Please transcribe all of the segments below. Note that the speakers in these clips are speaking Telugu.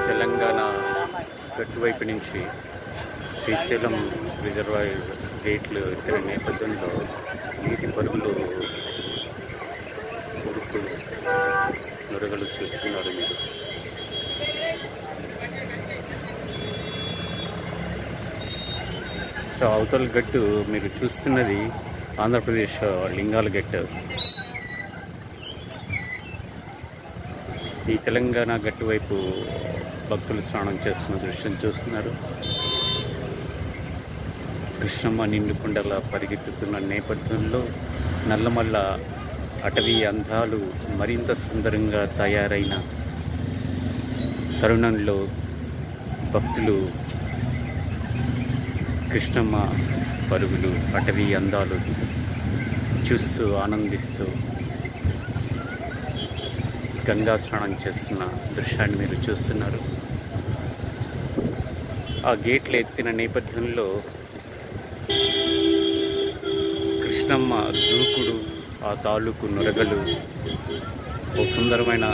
తెలంగాణ గట్టువైపు నుంచి శ్రీశైలం రిజర్వాయర్ గేట్లు ఎత్తిన నేపథ్యంలో నీటి పరుగులు ఉరుకులు నురగలు చూస్తున్నారు మీరు. సో అవతల గట్టు మీరు చూస్తున్నది ఆంధ్రప్రదేశ్ లింగాల గట్టు. ఈ తెలంగాణ గట్టు వైపు భక్తులు స్నానం చేస్తున్న దృశ్యం చూస్తున్నారు. కృష్ణమ్మ నిండుకుండలా పరిగెత్తుతున్న నేపథ్యంలో నల్లమల్ల అటవీ అందాలు మరింత సుందరంగా తయారైన తరుణంలో భక్తులు కృష్ణమ్మ పరుగులు, అటవీ అందాలు చూస్తూ ఆనందిస్తూ గంగా స్నానం చేస్తున్న దృశ్యాన్ని మీరు చూస్తున్నారు. ఆ గేట్లు ఎత్తిన నేపథ్యంలో కృష్ణమ్మ దూకుడు, ఆ తాలూకు నురగలు, ఓ సుందరమైన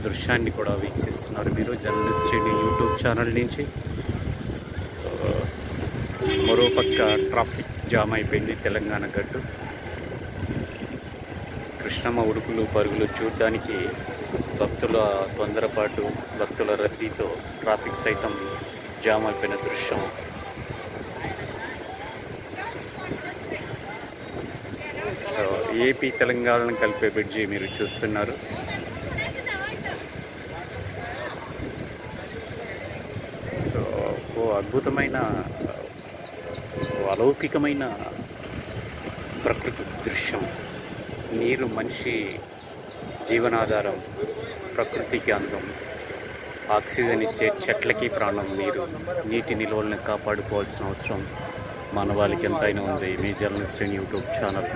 దృశ్యాన్ని కూడా వీక్షిస్తున్నారు మీరు జర్నలిస్ట్ యూట్యూబ్ ఛానల్ నుంచి. మరోపక్క ట్రాఫిక్ జామ్ అయిపోయింది తెలంగాణ గట్టు. కృష్ణమ్మ ఉరుకులు పరుగులు చూడడానికి భక్తుల తొందరపాటు, భక్తుల రద్దీతో ట్రాఫిక్ సైతం జామ్ అయిపోయిన దృశ్యం. ఏపీ తెలంగాణను కలిపే బ్రిడ్జి మీరు చూస్తున్నారు. సో ఓ అద్భుతమైన, అలౌకికమైన ప్రకృతి దృశ్యం. నీరు మనిషి జీవనాధారం, ప్రకృతికి అందం, ఆక్సిజన్ ఇచ్చే చెట్లకి ప్రాణం నీరు. నీటి నిల్వలను కాపాడుకోవాల్సిన అవసరం మానవాళికి ఎంతైనా ఉంది. మీ జర్నలిస్ట్ యూట్యూబ్ ఛానల్.